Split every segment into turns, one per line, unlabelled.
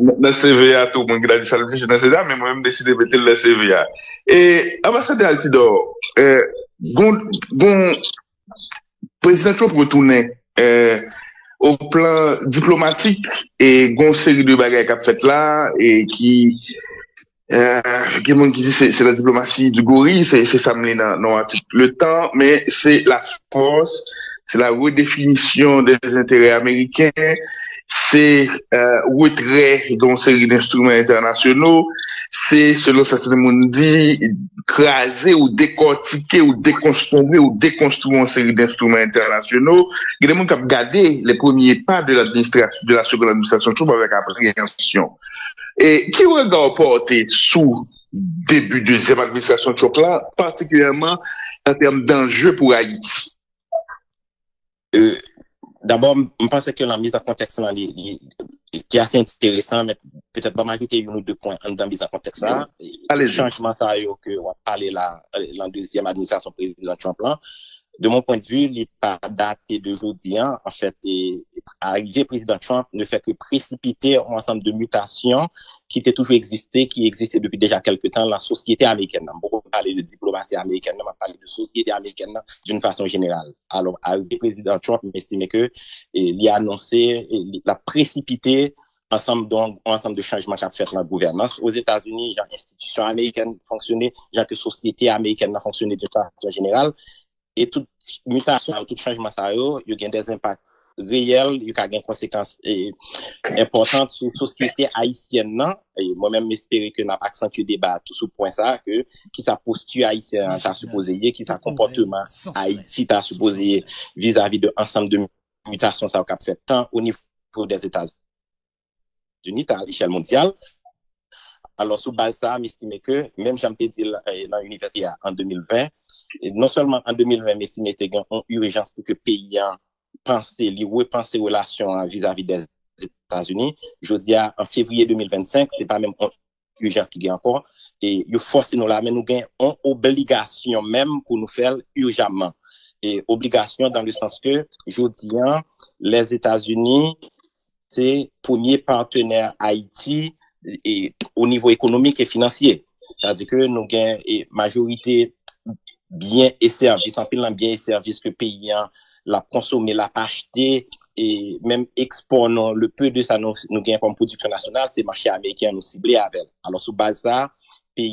dans CVA, tout le monde qui a dit ça, je ne sais pas, mais moi-même décidé de mettre le CVA. Et, ambassadeur Altidor, gon, président Trump retourné, au plan diplomatique, et gon série de bagages qu'a fait là, et qui, quelqu'un qui dit c'est la diplomatie du gorille, c'est ça dans l'article Le Temps, mais c'est la force, c'est la redéfinition des intérêts américains, c'est retrait d'une série d'instruments internationaux, c'est selon certains monde dit craser ou décortiquer ou déconstruire une série d'instruments internationaux. Il y a des gens qui ont regardé les premiers pas de l'administration de la seconde administration Trump avec appréhension. Et qui regard porté sous début deuxième administration Trump là, particulièrement en termes d'enjeux pour Haïti?
D'abord, je pense que la mise en contexte là, qui est assez intéressant, mais peut-être pas majorité une ou deux points dans la mise en contexte là. Le changement ça que on va parler là, la deuxième administration président Trump là. De mon point de vue, il n'est pas daté d'aujourd'hui. En fait, arrivé président Trump ne fait que précipiter un ensemble de mutations qui existaient depuis déjà quelques temps dans la société américaine. On beaucoup parler de diplomatie américaine, on va parler de société américaine d'une façon générale. Alors, arrivé président Trump, il estime que il a annoncé, il a précipité ensemble de changements qu'a fait dans la gouvernance. Aux États-Unis, genre institutions américaines fonctionnaient, genre que société américaine a fonctionné de façon générale. Et toute mutation, tout changement, ça il y a des impacts réels, il y a des conséquences importantes sur la société haïtienne. Et moi-même, j'espère que nous avons accentué le débat tout sur le point ça, que qui sa posture haïtienne t'a supposé, qui sa comportement Haïti t'a supposé vis-à-vis de l'ensemble de mutations ça a fait tant au niveau des États-Unis, à l'échelle mondiale. Alors, sous base ça, j'estime que, même j'aime dit dans l'université en 2020, et non seulement en 2020, mais si c'était une urgence pour que le pays repense les relations vis-à-vis des États-Unis. Je dis en février 2025, c'est pas même une urgence qui est encore. Et il faut nous là, mais nous avons une obligation même pour nous faire urgemment. Et obligation dans le sens que, je dis, les États-Unis, c'est premier partenaire Haïti, et au niveau économique et financier. C'est-à-dire que nous avons une majorité biens et services, en pile biens et services que payant, la consommer, la acheter, et même exporter le peu de ça nous gagnons comme production nationale, c'est le marché américain nous ciblé avec. Alors, sous base ça, pays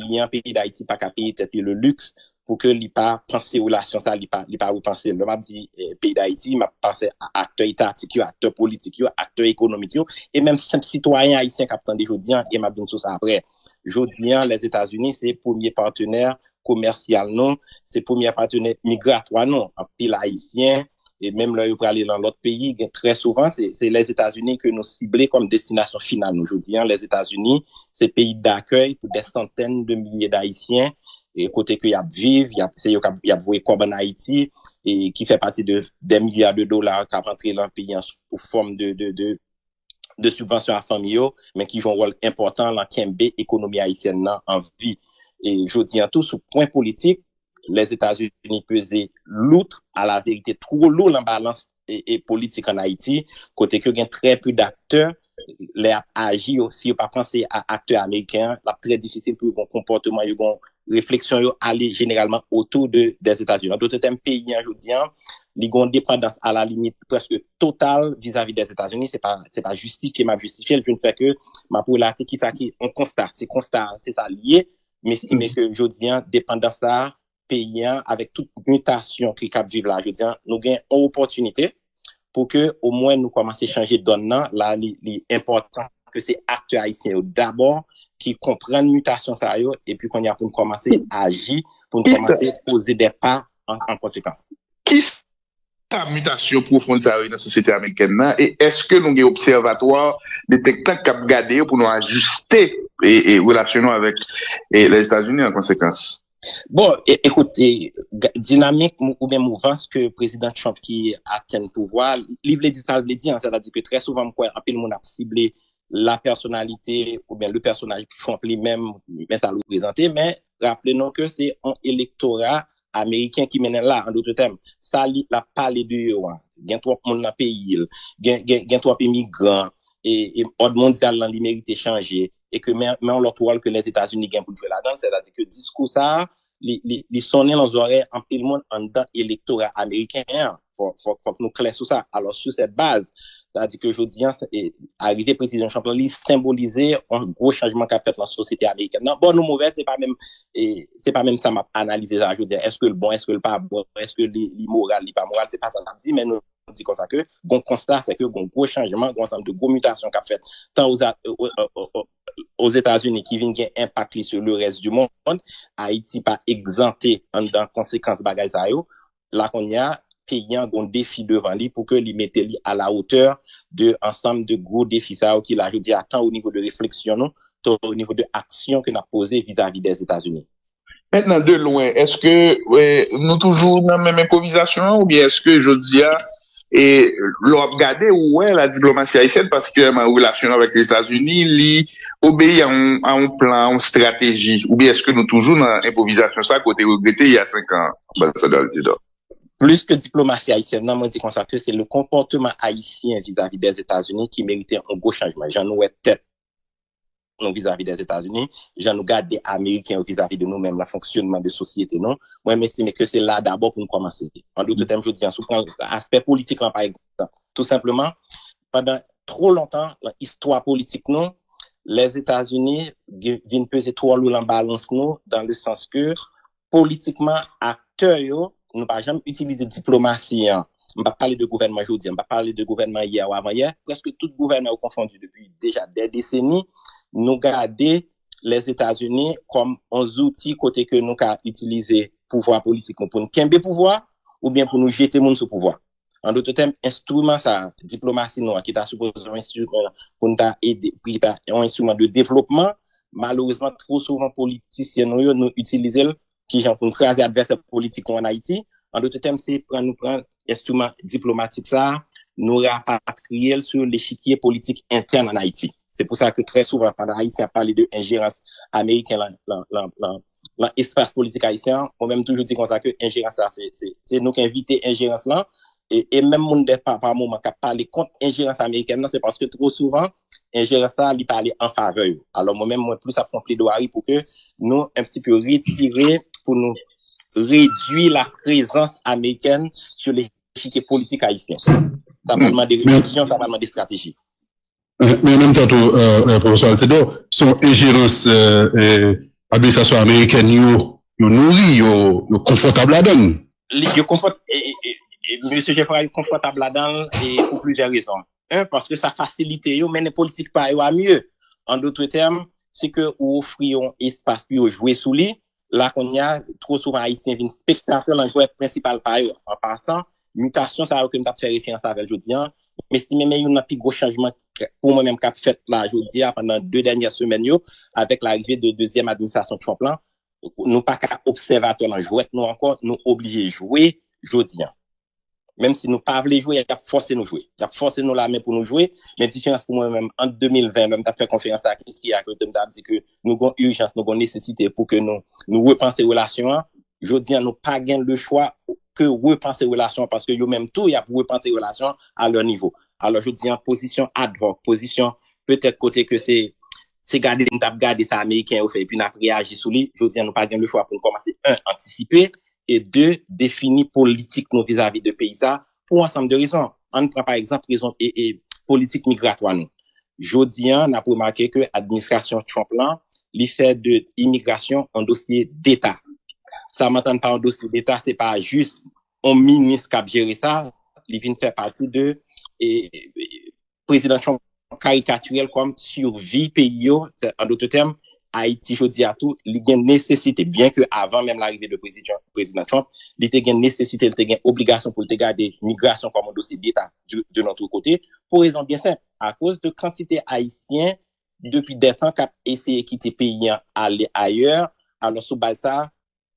d'Haïti pas qu'à payer peut-être le luxe pour que l'il pas penser aux relations ça, l'il pas repenser. Le m'a dit pays d'Haïti, m'a pensé à acteurs étatiques, acteurs politiques, acteurs économiques, et même simple citoyen haïtien qui attend aujourd'hui, et m'a dit tout ça après. Aujourd'hui, les États-Unis, c'est premier partenaire commercial non, c'est premier partenaire migratoire non, en pile haïtien, et même là, vous aller dans l'autre pays, très souvent, c'est les États-Unis que nous ciblons comme destination finale. Aujourd'hui, les États-Unis, c'est pays d'accueil pour des centaines de milliers d'Haïtiens, et côté que y a vivre, y a voué comme en Haïti, et qui fait partie des milliards de dollars qui ont rentré dans le pays sous forme de subventions à famille, mais qui jouent un rôle important dans la économie haïtienne en vie. Et je dis en tout, sous point politique, les États-Unis pesaient l'outre, à la vérité, trop lourd en balance et politique en Haïti, côté que il y a très peu d'acteurs, les agir aussi, pas penser à acteurs américains, là, très difficile pour un comportement, une réflexion, aller généralement autour des États-Unis. Dans d'autres termes, pays, je dis, ils ont une dépendance à la limite presque totale vis-à-vis des États-Unis. C'est pas justifié, je ne fais que, ma pour la qui on constate, c'est ça lié, mais ce qui met que, je dis, dépendance à payant avec toute mutation qui cap vivre là, je dis, nous gagnons une opportunité pour que au moins nous commencer à changer de donne là, l'important que c'est acteurs haïtiens d'abord qui comprennent mutation ça et puis qu'on y a pour commencer à agir, pour nous commencer à poser des pas en conséquence.
Qui sa mutation profonde ça dans la société américaine et est-ce que nous avons observatoire des techniques qui ont gardé pour nous ajuster et relationnons avec les États-Unis en conséquence?
Bon, écoutez, dynamique ou bien mouvance que le président Trump qui atteint le pouvoir, il veut dire, c'est-à-dire que très souvent, un peu le monde a ciblé la personnalité ou bien le personnage Trump lui-même, mais ça le présenter, mais rappelez-nous que c'est un électorat américain qui mène là, en d'autres termes. Ça, il a parlé de il y a trois personnes dans le pays, il y a trois migrants, et ordre mondial là, il mérite changer et que mais on leur rôle que les États-Unis gagnent pour jouer là-dedans, c'est-à-dire que discours ça les sonner dans les oreilles en pile monde en dedans électorat américain. Faut que nous clair sur ça. Alors sur cette base, c'est-à-dire que aujourd'hui arrivé président Trump il symbolisait un gros changement qu'a fait la société américaine. Non, bon ou mauvais, c'est pas même ça m'a analysé ça, je veux dire est-ce que le bon, est-ce que le pas bon, est-ce que l'immoral, pas moral, c'est pas ça dit mais nous dit comme ça que bon constat c'est que bon gros changement, gros ensemble de gros mutations qu'a fait tant aux États-Unis qui viennent gagner impact sur le reste du monde. Haïti pas exempté dans conséquences bagages ça yo. Là qu'on y a payant un défi devant lui pour que lui mette lui à la hauteur de ensemble de gros défis ça qu'il a dit tant au niveau de réflexion non, tant au niveau de action que n'a posé vis-à-vis des États-Unis.
Maintenant de loin, est-ce que nous toujours dans même improvisation ou bien est-ce que je dis et l'on regarder où est la diplomatie haïtienne particulièrement en relation avec les États-Unis, li obéit à un plan, à une stratégie ou bien est-ce que nous toujours dans improvisation ça côté regretté il y a 5 ans ambassadeur Altidore?
Plus que diplomatie haïtienne, non, moi, je dis comme ça que c'est le comportement haïtien vis-à-vis des États-Unis qui méritait un gros changement. J'en nous tête vis-à-vis des États-Unis, j'en nous garde des Américains vis-à-vis de nous-mêmes, le fonctionnement de société, non. Moi, j'estime que c'est là d'abord pour nous commencer. En d'autres termes, je dis, en souffrant aspect politique, là, par exemple, tout simplement, pendant trop longtemps, l'histoire politique, non, les États-Unis viennent peser trop lourd en balance, nous, dans le sens que, politiquement, acteurs, nous ne pas jamais utiliser diplomatie. On va parler de gouvernement aujourd'hui, on va parler de gouvernement hier ou avant-hier. Presque tout gouvernement confondu depuis déjà des décennies, nous garder les États-Unis comme un outil côté que nous avons utilisé pouvoir politique pour nous quimber pouvoir ou bien pour nous jeter monde sur pouvoir. En d'autres termes, instrument ça, diplomatie nous qui t'a supposé un instrument pour nous aider, qui t'a un instrument de développement. Malheureusement, trop souvent politiciens nous utilisent qui genre pour craser adversaire politique en Haïti. En d'autres termes, c'est prendre instrument diplomatique ça, nous rapatrier sur l'échiquier politique interne en Haïti. C'est pour ça que très souvent, pendant Haïti a parlé de ingérence américaine dans l'espace politique haïtien, on même toujours dit comme ça que ingérence ça, c'est nous qui invitons ingérence là. Et même mon départ par moment qui a parlé contre ingérence américaine, c'est parce que trop souvent, ingérence ça, il parlait en faveur. Alors moi-même, moi plus à prendre plaidoirie pour que nous un petit peu retirer, pour nous réduire la présence américaine sur l'échiquier politique haïtien. Ça va demander des réflexions, ça va demander des stratégies.
Mais en même temps, professeur Altidore, son ingérence administration américaine, yo nourri, yo confortable là-dedans.
Monsieur Jeffrey, confortable là-dedans et pour plusieurs raisons. Un, parce que ça facilite, mais les politiques pas à mieux. En d'autres termes, c'est que vous offrez un espace pour jouer sous lui. Là, qu'on y a trop souvent haïtien viennent spectateur dans joueur principal par eux. En passant, mutation, ça a que nous avons fait référence avec aujourd'hui. Mais si même il y a un plus gros changement pour moi-même qu'a fait là aujourd'hui pendant 2 dernières semaines avec l'arrivée de deuxième administration Trump là, nous pas qu'à observateur en jouet, nous encore nous obligés jouer aujourd'hui. Même si nous pas voulons jouer, il a forcé nous jouer. Il a forcé nous la main pour nous jouer. Mais différence pour moi-même, en 2020, même, t'as fait conférence à qu'est-ce qu'il y a, que t'as dit que nous avons urgence, nous avons nécessité pour que nous repenser relations. Je dis, nous pas gagné le choix que repenser relations parce que eux même tout, il y a pour repenser relations à leur niveau. Alors, je dis en position ad hoc, position peut-être côté que c'est garder, nous avons gardé ça américain, et puis nous avons réagi sur lui. Je dis, nous pas gagné le choix pour commencer, anticiper, et 2, définir politique nous vis-à-vis de pays ça pour un ensemble de raisons. On prend par exemple raison et politique migratoire nous. Jodi on a remarqué que l'administration Trump là, il fait de immigration un dossier d'État. Ça m'entend pas un dossier d'État, c'est pas juste un ministre qui a géré ça, il vient faire partie de président Trump caricaturel comme survie pays en d'autres termes. Haïti, je dis à tout, il y a une nécessité, bien que avant même l'arrivée de président Trump, il y a une nécessité, il y a une obligation pour garder migration comme un dossier d'État de notre côté, pour raison bien simple, à cause de quantité haïtienne depuis des temps qu'a essayé de quitter pays aller ailleurs, alors sous base ça,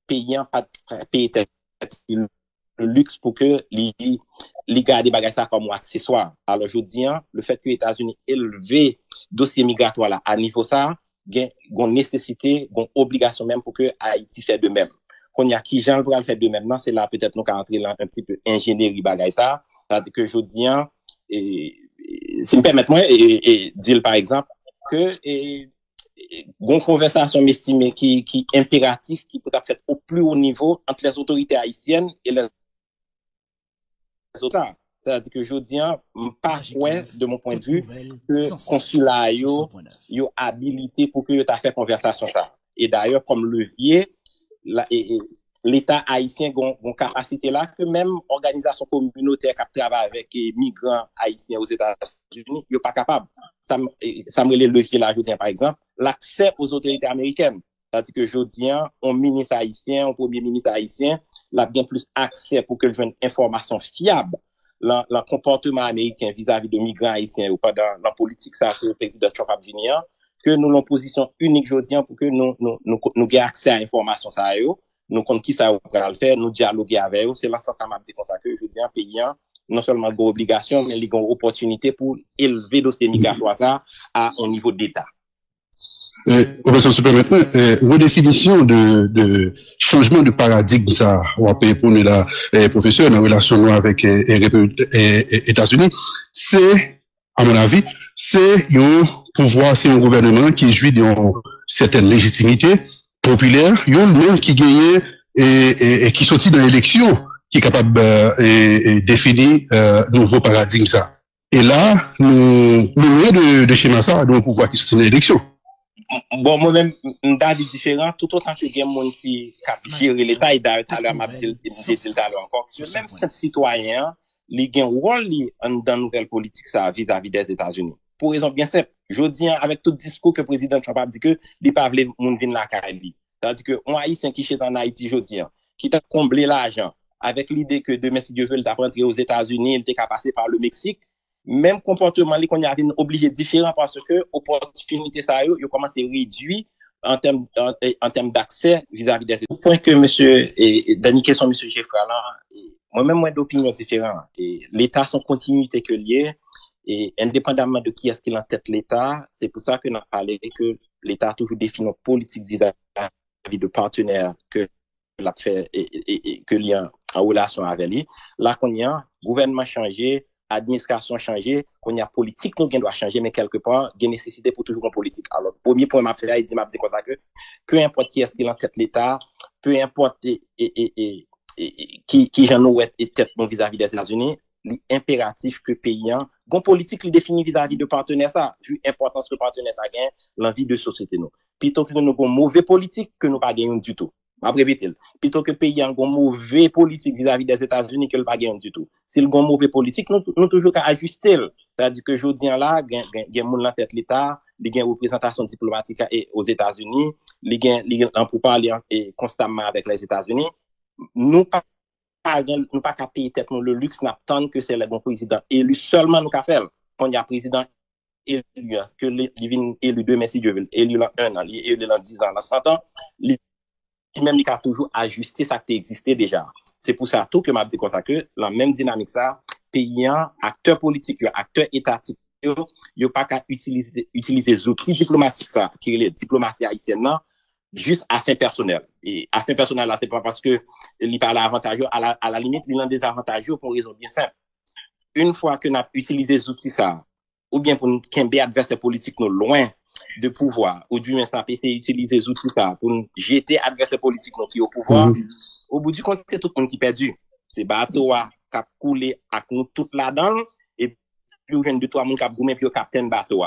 payant pas payer le luxe pour que les garder des bagages ça comme accessoire. Alors je dis, le fait que les États-Unis élevent dossier migratoire là à niveau ça, gon nécessité, gon obligation même pour que Haïti fait de même. Qu'on y a qui Jean le fait de même, non, c'est là peut-être nous qu'à entrer là un petit peu ingénierie bagay ça, c'est-à-dire que je dis si me permettez moi et dire par exemple que une conversation m'estime qui impératif qui peut être faite au plus haut niveau entre les autorités haïtiennes et les autres. C'est-à-dire que je dis pas ouais de mon point de vue que consulat yo habilité pour que tu fait conversation ça. Et d'ailleurs comme levier l'État haïtien a une capacité là que même organisation communautaire qui travaille avec migrants haïtiens aux États-Unis, ils sont pas capable. Ça me le levier là, je dis par exemple, l'accès aux autorités américaines. C'est-à-dire que je dis, un ministre haïtien, un premier ministre haïtien, il a bien plus accès pour que je une information fiable. Le comportement américain vis-à-vis de migrants haïtiens ou pas dans la politique ça que le président Trump a venu, que nous l'avons position unique je dis pour que nous ayons accès à l'information ça nous compte qui ça va le faire, nous dialoguer avec eux. C'est là ça m'a dit comme ça que je dis un pays non seulement une obligation, mais une opportunité pour élever le dossier migratoire ça à un niveau d'État.
Professeur Super, maintenant, redéfinition de changement de paradigme, ça, on va payer pour nous là, professeur, dans la relation avec les États-Unis, c'est, à mon avis, c'est un pouvoir, c'est un gouvernement qui jouit d'une certaine légitimité populaire, il y a un monde qui gagne et qui sortit dans l'élection, qui est capable de définir nouveau paradigme ça. Et là, nous loin de schéma ça, donc pouvoir qui sortit dans l'élection.
Bon, moi-même, d'avis différent, tout autant que il y a des gens qui gèrent l'État, et d'ailleurs, tout à l'heure, m'a dit tout à l'heure encore, que même ces citoyens, ils ont un rôle dans la nouvelle politique ça vis-à-vis des États-Unis. Pour raison bien simple, je dis avec tout discours que le président Trump a dit que il pas voulu moun vinn la Caraïbe. C'est-à-dire que un haïtien qui est en Haïti je dis qui t'a comblé l'argent avec l'idée que demain si Dieu veut il t'a rentrer aux États-Unis, il t'a passer par le Mexique, même comportement li qu'on y a obligé différent parce que opportunité ça yo commence à réduire en termes d'accès vis-à-vis des États-Unis. Au point que monsieur et dernière question monsieur Geoffroy là, moi-même moi d'opinion différente et l'État son continuité que lié. Et indépendamment de qui est-ce qui en tête l'État, c'est pour ça que nous avons parlé que l'État a toujours défini une politique vis-à-vis de partenaires que l'a fait et que l'y a en relation avec lui. Là, qu'on y a gouvernement changé, administration changé, qu'on y a politique nous doit changer, mais quelque part, il y a nécessité pour toujours une politique. Alors, premier point m'a fait, il dit comme ça que peu importe qui est-ce qui en tête l'État, peu importe qui j'en nous est tête vis-à-vis des États-Unis, l'impératif que payant, gon politique li définit vis-à-vis de partenaires ça, vu importance que partenaire ça gagne l'envie de société nous. Plutôt que nous gon mauvais politique que nous pas gagnons du tout. Après vite, plutôt que payant gon mauvais politique vis-à-vis des États-Unis que le pas gagnons du tout. Si le gon mauvais politique nous toujours qu'à ajuster. C'est-à-dire que jodi là gagne moun la tête l'État, li gagne représentation diplomatique aux États-Unis, li gagne pour parler constamment avec les États-Unis. Nous pas qu'à payer tête nous le luxe n'attendre que c'est le bon président élu seulement nous qu'à faire quand il y a président élu que il vient élu demain si Dieu veut élu là 1 an élu là 10 ans là 100 ans même il a toujours ajusté ça qui existait déjà. C'est pour ça tout que m'a dit comme ça que la même dynamique ça payant acteurs politiques acteurs étatiques yo pas qu'à utiliser les outils diplomatiques ça qui est la diplomatie haïtienne là juste à fin personnel. Et à fin personnel, là, c'est pas parce que il parle avantageux, à la limite, il en désavantageux pour une raison bien simple. Une fois que nous avons utilisé les outils ça, ou bien pour nous qu'un adversaire politique nous loin de pouvoir, ou du moins ça peut utiliser les outils ça pour nous jeter adversaire politique nous qui est au pouvoir, au bout du compte, c'est tout le monde qui perdu. C'est bateau qui a coulé avec nous toute là-dedans, et plus jeune de toi, mon cap goumé, puis le capitaine bateau.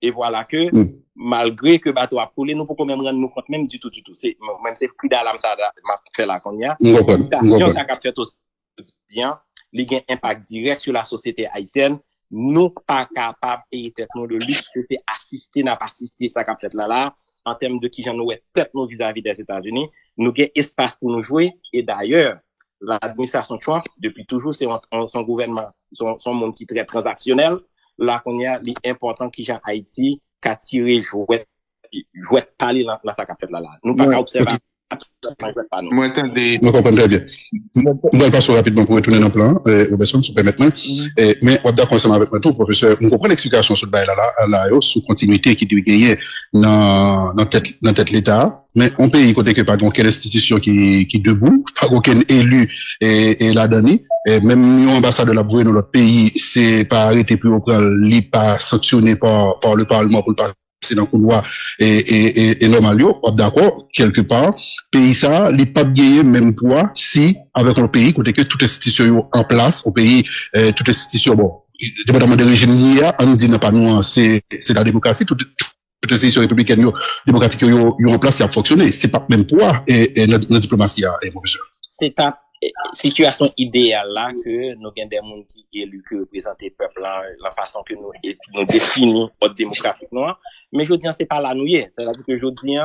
Et voilà que, malgré que bateau a coulé, nous pouvons même rendre nous compte même du tout. C'est, même c'est plus d'alarme ça, m'a fait là qu'on y a. Ça a fait aussi bien, il y a un impact direct sur la société haïtienne. Nous pas capables et tête nous de luxe que c'est assister, n'a pas assisté ça qu'a fait là, en termes de qui j'en nous tête nous vis-à-vis des États-Unis. Nous avons espace pour nous jouer. Et d'ailleurs, l'administration Trump, depuis toujours, c'est son gouvernement, son monde qui est très transactionnel. Là qu'on y a l'important qui j'ai Haïti qu'a tiré jouet parler dans ça qu'a fait là nous pas observer
Moi, attendez.
Je comprends très bien. On va passer rapidement pour retourner dans le plan, Robertson, si vous permettez. Mais, on va d'accord ensemble avec moi tout, professeur. On comprend l'explication sur le bail là, sous continuité qui doit gagner dans tête l'État. Mais on pays côté que pas aucune institution qui debout, pas aucun élu et la donné. Même l'ambassade de la Bouée dans l'autre pays, c'est pas arrêté plus auprès, pas sanctionné par le Parlement pour le passer dans le couloir et normal, d'accord, quelque part, pays ça, les pas gagné même poids si, avec un pays, côté que toute institution en place, au pays, toute institution, bon, dépendamment de régime, on dit, non, pas nous, c'est la démocratie, toute institution républicaine, démocratique, en place, ça a fonctionné. C'est pas même poids et notre diplomatie, professeur.
C'est un situation idéale là que nous avons des gens qui élus qui représentent le peuple la façon que nous définissons notre démocratie noire. Mais je dis c'est pas la nouille, c'est-à-dire que je dis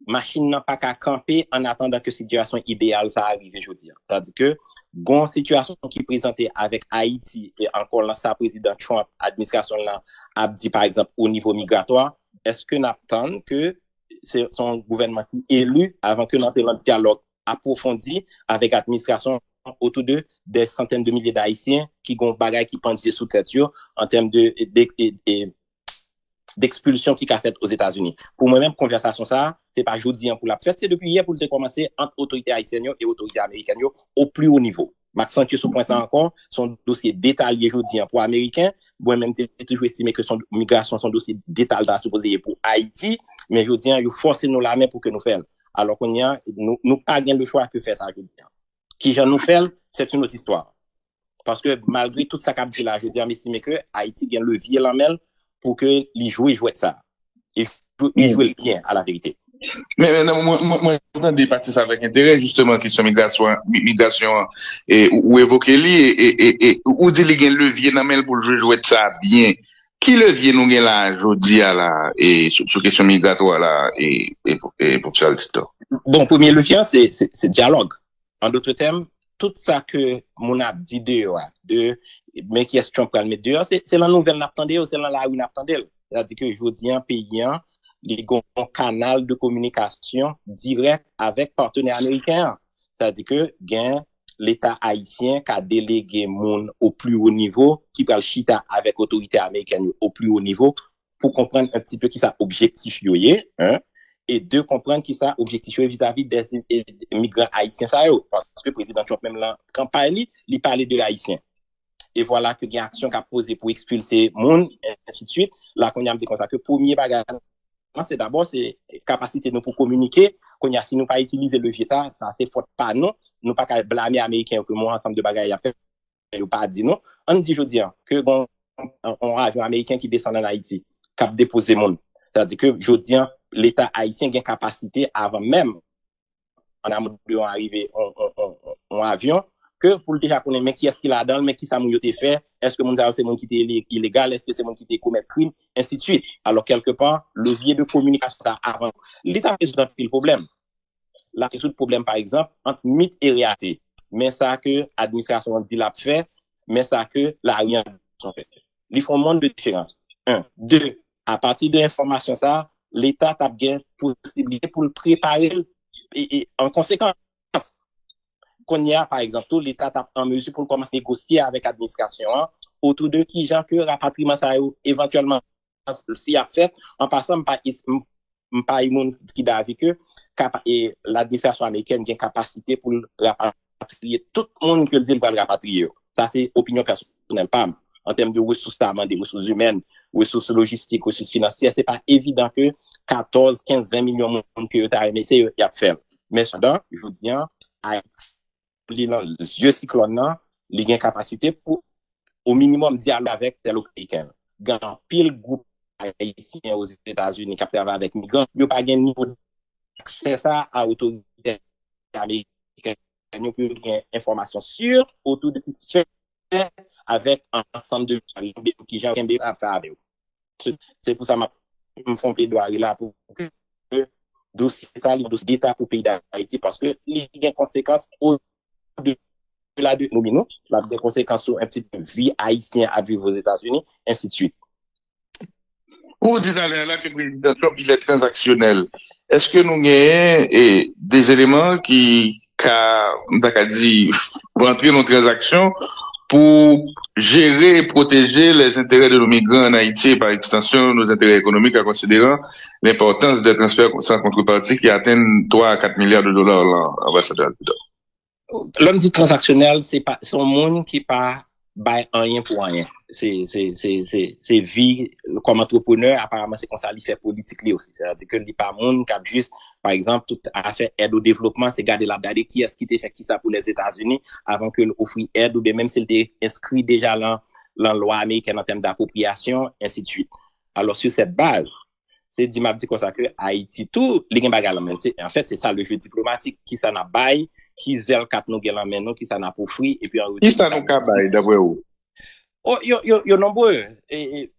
machine n'a pas qu'à camper en attendant que situation idéale ça arrive je dis. C'est-à-dire que bon situation qui présentait avec Haïti et encore là ça président Trump administration là a dit par exemple au niveau migratoire, est-ce que n'attend que c'est son gouvernement qui est élu avant que notre dialogue approfondi avec l'administration autour de des centaines de milliers d'Haïtiens qui ont bagaille qui pendent sous tête en termes d'expulsion qui a fait aux États-Unis. Pour moi-même, conversation ça, c'est pas jeudi pour la fête, c'est depuis hier pour le commencer entre autorités haïtiennes et autorités américaines au plus haut niveau. M'accentuer ce point ça encore, son dossier détaillé jeudi pour Américains, moi-même j'ai toujours estimé que son migration, son dossier détaillé supposé pour Haïti, mais jeudi il force nous la main pour que nous fassions. Alors qu'on y a, nous pas le choix que faire ça, je dis. Qui j'en nous fait, c'est une autre histoire. Parce que malgré tout ça qu'a dit là, je dis, mais que Haïti gagne le levier la mêle pour que les jouer ça. Et jouer bien, à la vérité.
Mais moi, je débattre ça avec intérêt, justement, question migration, ou évoquer et ou dire qu'il y a un levier dans le pour jouer ça bien. Qui levier nous gagne là, aujourd'hui, là, et sur question migratoire, là, et pour faire le titre?
Bon, premier levier, c'est dialogue. En d'autres termes, tout ça que mon a dit mais qui est Trump pour le mettre dehors, c'est la nouvelle n'attendait, c'est la où n'attendait. C'est-à-dire que aujourd'hui, un pays, les un canal de communication direct avec partenaires américains. C'est-à-dire que gain l'État haïtien qui a délégué moun au plus haut niveau, qui parle chita avec autorité américaine au plus haut niveau, pour comprendre un petit peu qui ça objectif yoye, hein, et de comprendre qui ça objectif vis-à-vis des migrants haïtiens ça yo, parce que le président Trump même là campagne il parlait de haïtiens. Et voilà que il y a une action qu'a posée pour expulser moun, ainsi de suite. Là qu'on y a dit comme ça que premier bagage c'est d'abord c'est capacité nous pour communiquer, qu'on y a si nous pas utiliser le levier ça c'est faute pas nous pas qu'à blâmer américains que moi ensemble de bagages a fait ou pas dit non. On dit jodi que bon on avion américain qui descend en Haïti, cap déposer monde. C'est-à-dire que jodi l'État haïtien a capacité avant même en avion arriver en avion que pour le déjà connaître mais qui est-ce qu'il a dans mais qui ça moun yo te fait, est-ce que moun ça c'est moun qui était illégal, est-ce que c'est moun qui était commettre crime, ainsi de suite. Alors quelque part levier de communication ça avant l'État résout le problème. La résout le problème par exemple entre mythe et réalité. Mais ça que l'administration dit l'a fait, mais ça que la rien fait. Il faut un monde de différence. 1, 2, à partir de l'information ça, l'État a bien possibilité pour le préparer et en conséquence qu'on y a, par exemple, tout l'État est en mesure pour commencer à négocier avec l'administration autour de qui gens que rapatriement ça éventuellement s'y a fait en passant par une qui d'avis que l'administration américaine a une capacité pour rapatrier tout le monde que dit va rapatrier. Ça c'est opinion personnelle pas en termes de ressources des ressources humaines, ressources logistiques, ressources financières, c'est pas évident que 14, 15, 20 millions de monde que t'as aimé c'est y a fait. Mais cependant, je vous dis Haïti le cyclone il y a une capacité pour au minimum dialoguer avec tel américain. Gan pile groupe haïtien aux États-Unis qui travaille avec migrants, il n'y a pas de niveau d'accès ça à autorité américaine, il y a information sûre autour de ce qui se fait avec un ensemble de qui j'ai à faire avec. C'est pour ça que me font plaidoyer là pour que dossier ça le dossier d'État pour le pays d'Haïti parce que il y a des conséquences au-delà de nous, la des conséquences sur un petit peu vie haïtien à vivre aux États-Unis, ainsi de suite.
Vous dites là que le président Trump, il est transactionnel. Est-ce que nous avons des éléments qui, dit, rentrer dans nos transactions pour gérer et protéger les intérêts de nos migrants en Haïti et par extension nos intérêts économiques en considérant l'importance des transferts sans contrepartie qui atteignent 3 à 4 milliards de dollars l'ambassadeur?
L'homme dit transactionnel, c'est un monde qui pas bail rien pour rien. C'est vie comme entrepreneur, apparemment c'est comme ça il fait politique lui aussi. C'est-à-dire que il pas monde qui a juste par exemple tout affaire aide au développement, c'est garder qui est-ce qui était fait qui ça pour les États-Unis avant que l'offre aide ou bien même s'il était inscrit déjà dans la loi américaine en termes d'appropriation ainsi de suite. Alors sur cette base, c'est dit m'a dit comme ça que Haïti tout les gen bagay la en fait c'est ça le jeu diplomatique qui ça n'a bail qui zèle kat nou gen la men nou qui ça n'a pour fruit et puis en
qui ça nous ka bail d'après vous?
Oh yo nombreux et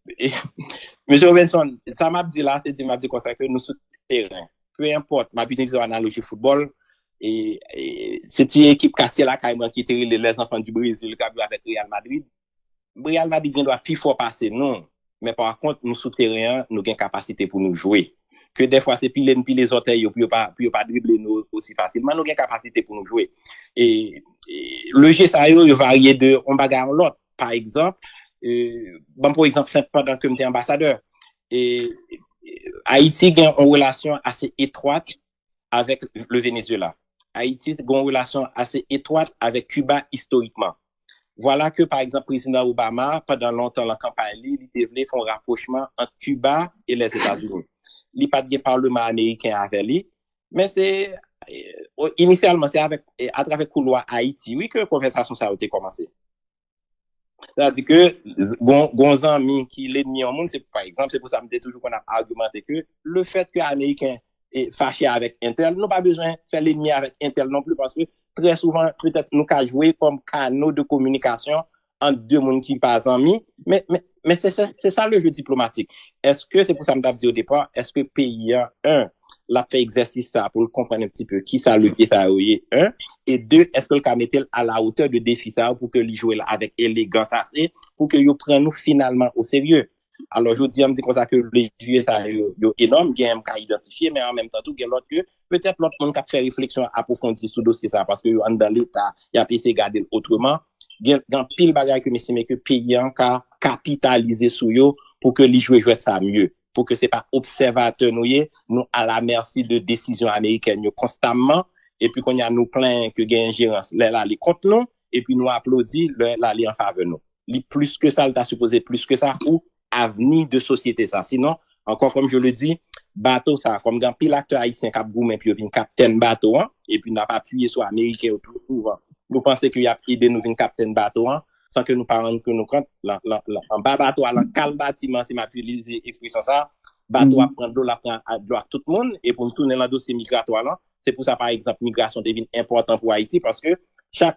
monsieur Robinson ça m'a dit là c'est dit m'a dit comme ça que nous sur terrain peu importe m'a utilisé analogie football et c'est une équipe quartier là qui était les enfants du Brésil qui a joué avec Real Madrid doit plus fort passer non. Mais par contre, nous souterrains, nous avons capacité pour nous jouer. Que des fois, c'est pile les orteils, puis pas dribbler nous aussi facilement, nous avons capacité pour nous jouer. Et le jeu, ça il varie de on bagarre à l'autre. Par exemple, pour exemple, pendant que j'étais ambassadeur, Haïti a une relation assez étroite avec le Venezuela. Haïti a une relation assez étroite avec Cuba historiquement. Voilà que, par exemple, le président Obama, pendant longtemps, la campagne, il voulait faire un rapprochement entre Cuba et les États-Unis. Il n'y a pas de parlement américain avec lui, mais c'est, initialement, c'est à travers le couloir Haïti, oui, que la conversation ça a été commencée. C'est-à-dire que, gon amis qui l'ennemi au monde, c'est, par exemple, c'est pour ça que je me dis toujours qu'on a argumenté que le fait que les Américains est fâché avec Intel, nous n'avons pas besoin de faire l'ennemi avec Intel non plus parce que très souvent, peut-être, nous avons joué comme canaux de communication entre deux mondes qui pas amis, mais c'est ça le jeu diplomatique. Est-ce que, c'est pour ça que je me dit au départ, est-ce que pays 1, l'a fait exercice ça pour le comprendre un petit peu qui ça le pied ça un, et 2, est-ce que le cas mettait à la hauteur de défi ça pour que lui joue avec élégance assez, pour que nous prenne nous finalement au sérieux. Alors, je dis, on me dit comme ça que les vieux, ça, yo énorme, il y a un cas identifié, mais en même temps, tout, il y a l'autre que, peut-être l'autre monde qui a fait réflexion approfondie sur le dossier, ça, parce que, dans l'État, il y a essayé de garder autrement. Il y a pile bagage que, mais que pays, a capitalisé sur eux pour que les jouer ça mieux. Pour que c'est pas observateur, nous, à la merci de décisions américaines, constamment, et puis qu'on y a nous plein que gain ingérence, là, les contre nous, et puis nous applaudit, là, les en faveur nous. Plus que ça, il t'a supposé plus que ça, ou, avenir de société ça. Sinon, encore comme je le dis, bateau ça, comme dans pile acteur haïtien cap goumé puis une capitaine bateau et puis n'a pas appuyé sur américain tout souvent. Nous pensons qu'il y a aidé nous une capitaine bateau sans que nous parlons que nous compte en bas bateau à cal bâtiment si m'a utilisé expression ça, bateau à prendre l'eau à tout le monde et pour nous tourner dans le dossier migratoire là, c'est pour ça par exemple migration devient important pour Haïti parce que chaque